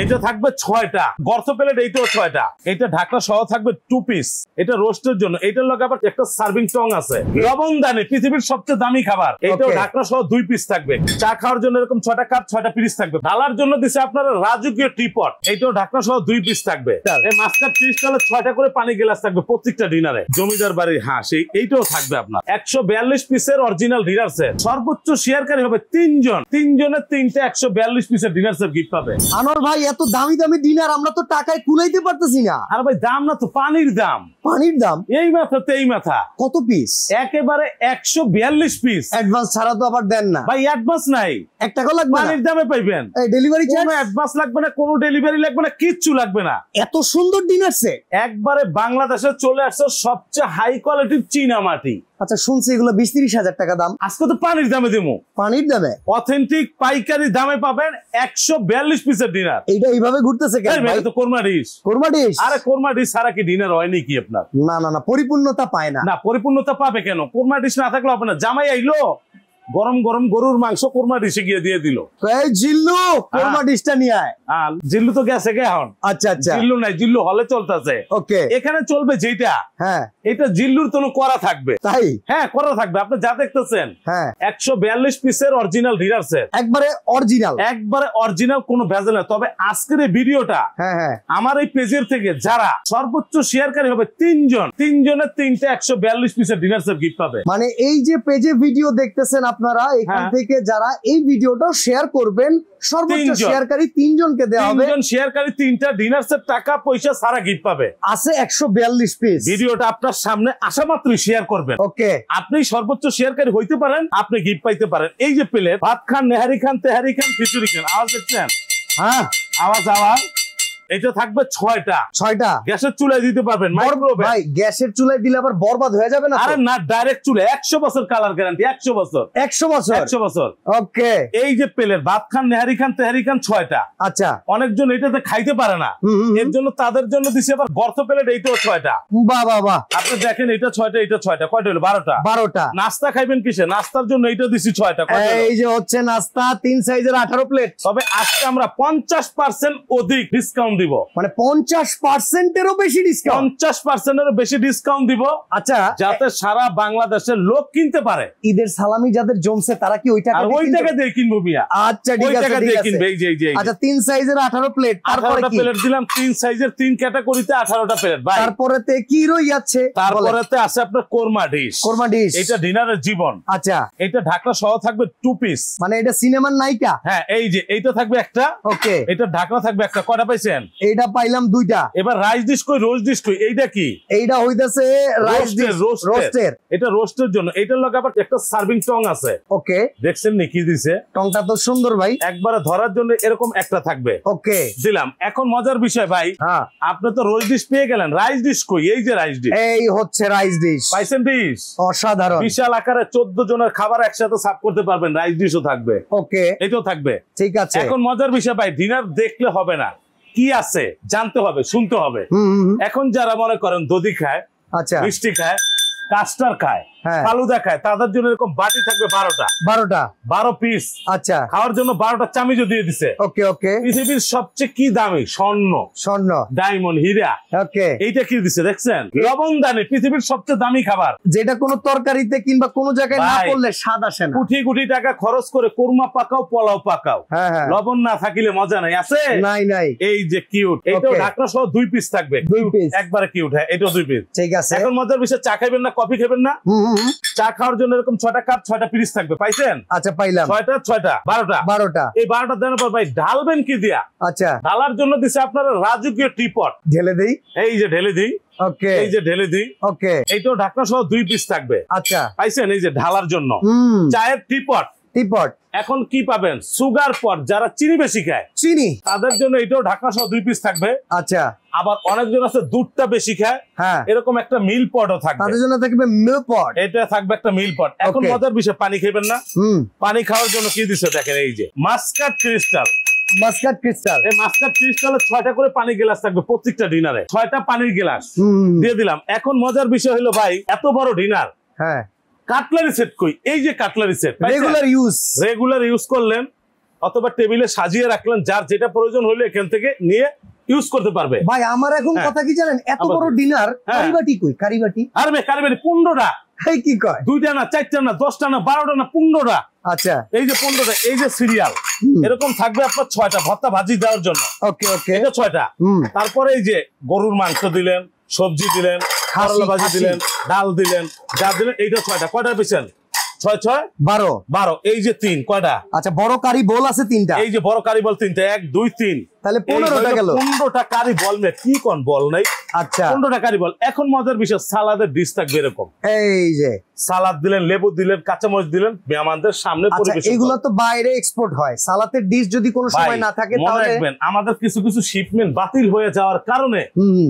এটা থাকবে 6টা গর্ত প্লেট, এইটাও 6টা। এটা ঢাকনা সহ থাকবে 2 পিস। এটা রোস্টের জন্য। এটার লগে আবার একটা সার্ভিং টং আছে। লবণদানি পৃথিবীর সবচেয়ে দামি খাবার। এটাও ঢাকনা সহ 2 পিস থাকবে। চা খাওয়ার জন্য এরকম 6টা কাপ 6টা পিস থাকবে। ঢালার জন্য দিছে আপনারা রাজকীয় টিপট। এটাও ঢাকনা সহ 2 পিস থাকবে। এই মাস্টার ক্রিস্টালে 6টা করে পানি গ্লাস থাকবে প্রত্যেকটা ডিনারে। জমিদার বাড়ির হাঁস এইটাও থাকবে আপনার। 142 পিসের অরিজিনাল ডিনার সেট। সর্বোচ্চ শেয়ারকারী হবে 3 জন। 3 জনের 3টা 142 পিসের ডিনার সেট গিফট পাবে। আনোয়ার ভাই এত দামি দামি ডিনার আমরা তো টাকায় কুলাইতে পারতেছি না। আর ভাই দাম না তো পানির দাম। পানির দাম এই মাথাতে এই মাথা। কত পিস? একেবারে 142 পিস। অ্যাডভান্স ছাড়া তো আবার দেন না ভাই। অ্যাডভান্স নাই, 1 টাকা লাগবে না। পানির দামে পাইবেন। এই ডেলিভারি চার্জ? কোনো অ্যাডভান্স লাগবে না, কোনো ডেলিভারি লাগবে না, কিচ্ছু লাগবে না। এত সুন্দর ডিনার সেট একবারে বাংলাদেশে চলে আসছে সবচেয়ে হাই কোয়ালিটির চীনা মাটি। আচ্ছা শুনছি এগুলো 20-30 হাজার টাকা দাম। আজকে তো পানির দামে দেবো। পানির দামে অথেন্টিক পাইকারি দামে পাবেন 142 পিসের ডিনার। এইটা এইভাবে ঘুরতেছে কেন ভাই? তো কোরমা ডিশ। কোরমা ডিশ? আরে কোরমা ডিশ ছাড়া কি ডিনার হয়নি কি আপনার? না না না, পরিপূর্ণতা পায় না। না, পরিপূর্ণতা পাবে কেন? কোরমা ডিশ না থাকলে হবে না। জামাই আইলো, গরম গরম গরুর মাংস কোরমা ডিশে গিয়ে দিয়ে দিল। এই জিল্লু কোরমা ডিশটা নিয়ে আয়। জিল্লু তো গেছে গে এখন। আচ্ছা আচ্ছা, জিল্লু নাই, জিল্লু হলে চলতেছে। ওকে, এখানে চলবে যেটা, হ্যাঁ এটা জিল্লুর তো করা থাকবে। তাই? হ্যাঁ করা থাকবে। আপনি যা দেখতেছেন, হ্যাঁ 142 পিসের অরিজিনাল ডিনার সেট। একবারে অরিজিনাল, একবারে অরিজিনাল, কোনো ভেজাল না। তবে আজকের এই ভিডিওটা হ্যাঁ হ্যাঁ আমার এই পেজের থেকে যারা সর্বোচ্চ শেয়ারকারী হবে 3 জন, 3 জনের 3টা 142 পিসের ডিনার সেট গিফট পাবে। মানে এই যে পেজে ভিডিও দেখতেছেন আপনারা, এখান থেকে যারা এই ভিডিওটা শেয়ার করবেন সর্বোচ্চ শেয়ারকারী 3 জনকে দেওয়া হবে। 3 জন শেয়ারকারী 3টা ডিনার সেট টাকা পয়সা সারা গিফট পাবে। আছে 142 পিস। ভিডিওটা আপনার সামনে আসা মাত্রই শেয়ার করবেন। ওকে, আপনি সর্বোচ্চ শেয়ারকারী হইতে পারেন, আপনি গিফট পাইতে পারেন। এই যে প্লেট, ভাত খান, নেহারি খান, তেহারি খান, খিচুড়ি খান। আওয়াজ দেখছেন? হ্যাঁ আওয়াজ। এটা থাকবে 6টা। গ্যাসের চুলায় দিতে পারবেন। ভাই গ্যাসের চুলায় দিলে আবার বরবাদ হয়ে যাবে না? আরে না, ডাইরেক্ট চুলা। 100 বছর কালার গ্যারান্টি। 100 বছর। 100 বছর? 100 বছর। ওকে, এই যে প্লেট, ভাত খান, নেহারি খান, তেহারি খান, 6টা। আচ্ছা, অনেকজন এটাতে খাইতে পারে না, এর জন্য তাদের জন্য দিছে আবার গর্ত প্লেট। এইটাও 6টা। বাহ বাহ বাহ। আপনি দেখেন, এটা 6টা, এটা 6টা। কয়টা হলো? 12টা। নাস্তা খাইবেন কিসে? নাস্তার জন্য এইটা দিছি 6টা। এই যে হচ্ছে নাস্তা 3 সাইজের 18 প্লেট। তবে আজকে আমরা 50% অধিক ডিসকাউন্ট দিব। মানে 50%-এরও বেশি ডিসকাউন্ট? 50%-এরও বেশি ডিসকাউন্ট দিব। আচ্ছা, যাতে সারা বাংলাদেশের লোক কিনতে পারে। ঈদের সালামি যাদের জমছে তারা কি ওই টাকা দিয়ে কিনবো মিয়া? আচ্ছা ঠিক আছে, আচ্ছা 3 সাইজের 18 প্লেট। তারপরে কি প্লেট দিলাম? 3 সাইজের 3 ক্যাটাগরিতে 18টা প্লেট। ভাই তারপরেতে কি রই যাচ্ছে? তারপরেতে আছে আপনার কোরমা ডিশ। কোরমা ডিশ এটা ডিনারের জীবন। আচ্ছা, এটা ঢাকনা সহ থাকবে 2 পিস। মানে এটা সিনেমার নায়িকা? হ্যাঁ, এই যে এইটা থাকবে একটা। ওকে, এটা ঢাকনা থাকবে একটা। কয়টা পাইছেন? এইটা পাইলাম 2টা। এবার রাইস ডিশ কই, রোস্ট ডিশ কই? এইটা কি? এইটা হইতাছে রাইস ডিশ, রোস্টের। এটা রোস্টের জন্য। এটার লগে আবার একটা সার্ভিং টং আছে। ওকে, দেখছেন নি কি দিছে? টংটা তো সুন্দর ভাই। একবারে ধরার জন্য এরকম একটা থাকবে। ওকে, দিলাম। এখন মজার বিষয় ভাই, হ্যাঁ আপনি তো রোস্ট ডিশ পেয়ে গেলেন, রাইস ডিশ কই? এই যে রাইস ডিশ। এই হচ্ছে রাইস ডিশ। পাইছেন ডিশ? অসাধারণ। বিশাল আকারে 14 জনের খাবার একসাথে সার্ভ করতে পারবেন। রাইস ডিশও থাকবে। ওকে, এটাও থাকবে। ঠিক আছে। এখন মজার বিষয় ভাই, ডিনার দেখলে হবে না, কি আছে জানতে হবে, শুনতে হবে। এখন যারা মনে করেন দধি খায়, আচ্ছা মিষ্টি খায়, কাস্টার খায়, ফালুদা খায়, তাদের জন্য এরকম বাটি থাকবে 12 পিস। আচ্ছা, খাওয়ার জন্য 12টা চামিচও দিয়ে দিছে। ওকে ওকে। পৃথিবীর সবচেয়ে কি দামি? স্বর্ণ, ডায়মন্ড, হীরা। ওকে, এইটা কি দিছে দেখছেন? লবণদানি পৃথিবীর সবচেয়ে দামি খাবার, যেটা কোনো তরকারিতে কিংবা কোনো জায়গায় না পড়লে স্বাদ আসে না। কোটি কোটি টাকা খরচ করে কোরমা পাকাও, পোলাও পাকাও, লবণ না থাকিলে মজা নাই। আছে? নাই নাই। এই যে কিউট, এটাও ঢাকনা সহ 2 পিস থাকবে। 2 পিস একবারে কিউট। হ্যাঁ, এটাও 2 পিস। ঠিক আছে। এখন মজার বিষয়, চা খাইবেন না কফি খাবেন না? চা খাওয়ার জন্য এরকম 6টা কাপ 6টা পিস থাকবে। পাইছেন? আচ্ছা পাইলাম। 6টা 12টা। এই 12টা দেওয়ার পর ভাই ঢালবেন কি দিয়া? আচ্ছা, ঢালার জন্য দিছে আপনারা রাজকীয় টিপট। ঢেলে দেই। এই যে ঢেলে দিই। ওকে, এই যে ঢেলে দিই। ওকে, এইটাও ঢাকনা সহ 2 পিস থাকবে। আচ্ছা, পাইছেন? এই যে ঢালার জন্য চায়ের টিপট। এখন কি পাবেন? সুগার পট, যারা চিনি বেশি খায়, চিনি, তাদের জন্য এটাও ঢাকনা সহ 2 পিস থাকবে। আচ্ছা, আবার অনেকজন আছে দুধটা বেশি খায়, এরকম একটা মিল পটও থাকবে, তাদের জন্য থাকবে মিল পট। এটা থাকবে একটা মিল পট। এখন মজার বিষয়, পানি খাবেন না? পানি খাওয়ার জন্য কি দিছে দেখেন, এই যে মাস্কাট ক্রিস্টাল। মাস্কাট ক্রিস্টাল, এই মাস্কাট ক্রিস্টালে 6টা করে পানি গ্লাস থাকবে প্রত্যেকটা ডিনারে। 6টা পানির গ্লাস দিয়ে দিলাম। এখন মজার বিষয় হলো ভাই, এত বড় ডিনার, কাটলারি সেট কই? এই যে কাটলারি সেট, রেগুলার ইউজ করলেন, অথবা টেবিলে সাজিয়ে রাখলেন, যার যেটা প্রয়োজন হলে এখান থেকে নিয়ে ইউজ করতে পারবে। ভাই আমার এখন কথা কি জানেন, এত বড় ডিনার কারিবাটি কই? কারিবাটি আরে ভাই কারিবাটি 15টা। এই কি কয়? 2টা না, 4টা না, 10টা না, 12টা না, 15টা। আচ্ছা এই যে 15টা, এই যে সিরিয়াল এরকম থাকবে আপনার 6টা ভর্তা ভাজি দেওয়ার জন্য। ওকে ওকে, এটা 6টা। তারপরে এই যে গরুর মাংস দিলেন, সবজি দিলেন, করলা ভাজি দিলেন, ডাল দিলেন, যা দিলেন, এইটা 6টা। কয়টা পেছেন? 6 6 12। এই যে 3 কয়টা? আচ্ছা বড় কারি বল আছে 3টা। এই যে বড় কারি বল 3টা, 1 2 3, তাহলে 15টা গেল। 15টা কারি বল মে কি কোন বল নাই। আচ্ছা 15টা কারি বল। এখন মজার বিষয়, সালাদের ডিশ থাকবে এরকম। এই যে সালাদ দিলেন, লেবু দিলেন, কাঁচামরিচ দিলেন, মেহমানদের সামনে পরিবেশন। এগুলো তো বাইরে এক্সপোর্ট হয়। সালাতের ডিশ যদি কোনো সময় না থাকে তাহলে রাখবেন, আমাদের কিছু কিছু শিপমেন্ট বাতিল হয়ে যাওয়ার কারণে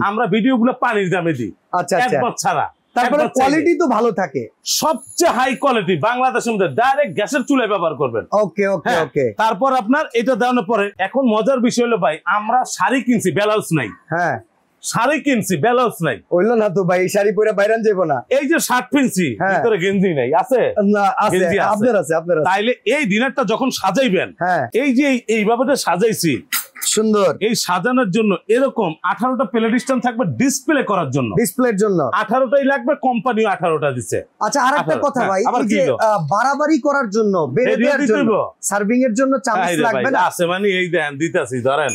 আমরা ভিডিওগুলো পানির দামে দিই। আচ্ছা একবার ছাড়া। তারপরে কোয়ালিটি তো ভালো থাকে, সবচেয়ে হাই কোয়ালিটি বাংলাদেশের মধ্যে। ডাইরেক্ট গ্যাসের চুলায় ব্যবহার করবেন। ওকে ওকে ওকে। তারপর আপনার এটা দেওয়ার পরে এখন মজার বিষয় হলো ভাই, আমরা শাড়ি কিনছি, ব্লাউজ নাই। হ্যাঁ শাড়ি কিনছি, ব্লাউজ নাই। হইলো না তো ভাই, শাড়ি পরে বাইরান যাবো না। এই যে শার্ট কিনছি, ভিতরে গেঞ্জি নাই, আছে না? আছে, আপনার আছে, আপনার আছে। তাইলে এই ডিনারটা যখন সাজাইবেন, এই যে এইভাবে সাজাইছি সুন্দর, এই সাজানোর জন্য এরকম 18টা প্লেট স্ট্যান্ড থাকবে ডিসপ্লে করার জন্য। ডিসপ্লের জন্য 18টাই লাগবে, কোম্পানি 18টা দিচ্ছে। আচ্ছা আরেকটা কথা ভাই, এই যে বাড়াবাড়ি করার জন্য, বেড়ে দেওয়ার জন্য, সার্ভিং এর জন্য চামচ লাগবে না? আছে মানে এই দেন দিতেছি, ধরেন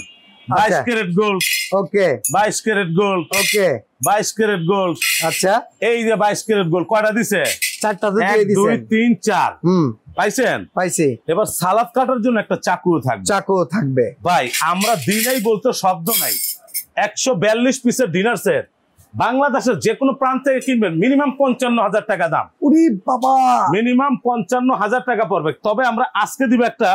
22 ক্যারেট গোল্ড। ওকে 22 ক্যারেট গোল্ড। ওকে 22 ক্যারেট গোল্ড। আচ্ছা এই যে 22 ক্যারেট গোল্ড কয়টা দিছে? 4টা দিয়ে দিছে। 1 2 3 4। পাইছেন? পাইছি। এবার সালাদ কাটার জন্য একটা চাকুও থাকবে। চাকুও থাকবে ভাই। আমরা দিনাই বলতে শব্দ নাই। 142 পিসের ডিনার সেট বাংলাদেশের যে কোনো প্রান্ত থেকে কিনবেন, মিনিমাম 55,000 টাকা দাম। ওরে বাবা, মিনিমাম 55,000 টাকা পড়বে। তবে আমরা আজকে দিব একটা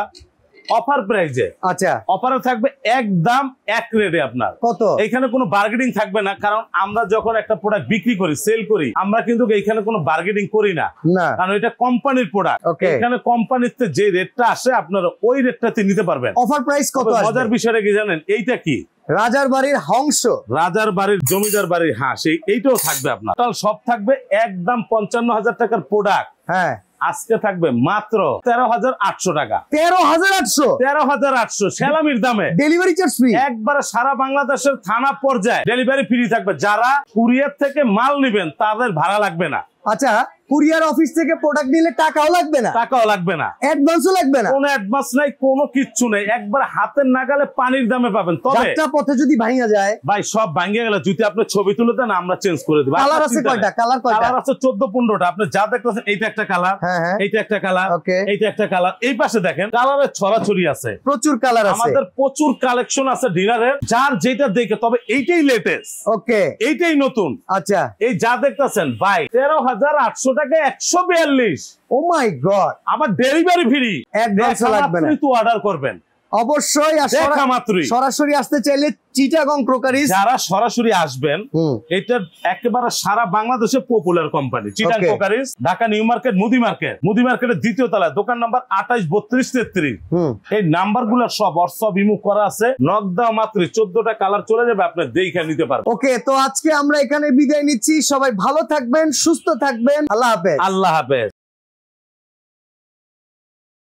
অফার প্রাইজে। আচ্ছা অফারে থাকবে একদম এক রেটে। আপনার কত? এখানে কোনো বার্গেনিং থাকবে না, কারণ আমরা যখন একটা প্রোডাক্ট বিক্রি করি, সেল করি, আমরা কিন্তু এখানে কোনো বার্গেনিং করি না, কারণ এটা কোম্পানির প্রোডাক্ট। এখানে কোম্পানিতে যে রেটটা আসে আপনারা ওই রেটটাতে নিতে পারবেন। অফার প্রাইস কত? মজার বিষয়টা কি জানেন? এইটা কি রাজার বাড়ির হংস, রাজার বাড়ির জমিদার বাড়ির হাঁস, এইটাও থাকবে আপনার। সব থাকবে একদম 55,000 টাকার প্রোডাক্ট। হ্যাঁ আজকে থাকবে মাত্র 13,800 টাকা। 13,800 সেলামির দামে, ডেলিভারি চার্জ ফ্রি। একবারে সারা বাংলাদেশের থানা পর্যায়ে ডেলিভারি ফ্রি থাকবে। যারা কুরিয়ার থেকে মাল নেবেন তাদের ভাড়া লাগবে না। আচ্ছা কুরিয়ার অফিস থেকে প্রোডাক্ট নিলে টাকাও লাগবে না? টাকাও লাগবে না, অ্যাডভান্সও লাগবে না, কোনো অ্যাডভান্স নাই, কোনো কিচ্ছু নেই। একবার হাতের নাগালে পানির দামে পাবেন। তবে একটা পথে যদি ভাঙা যায় ভাই, সব ভাঙিয়ে গেলে যদি আপনি ছবি তুলে দেন আমরা চেঞ্জ করে দেব। কালার আছে কয়টা? কালার কয়টা? কালার আছে 14-15টা। আপনি যা দেখতেছেন এইটা একটা কালার, এইটা একটা কালার, এইটা একটা কালার। এই পাশে দেখেন কালারের ছড়াছড়ি আছে, প্রচুর কালার আছে। আমাদের প্রচুর কালেকশন আছে ডিনারের, যার যেটা দেখে। তবে এইটাই লেটেস্ট, ওকে এইটাই নতুন। আচ্ছা এই যা দেখতেছেন ভাই 13,800 টাকা 142। ও মাই গড। আমার ডেলিভারি ফ্রি, অ্যাডভান্স লাগবে না, তো অর্ডার করবেন অবশ্যই। সরাসরি আসতে চাইলে চিটাগং ক্রোকারিজ, যারা সরাসরি আসবেন, এটা একেবারে সারা বাংলাদেশে popular company Chittagong crockeries, Dhaka new market, মুদি মার্কেটের দ্বিতীয় তলায়, দোকান নাম্বার 28 32 33। এই নাম্বার গুলো সব হোয়াটসঅ্যাপ ইমো করা আছে। নক দাও মাত্র 14টা কালার চলে যাবে, আপনি দেখে নিতে পারবেন। ওকে তো আজকে আমরা এখানে বিদায় নিচ্ছি। সবাই ভালো থাকবেন, সুস্থ থাকবেন। আল্লাহ হাফেজ। আল্লাহ হাফেজ।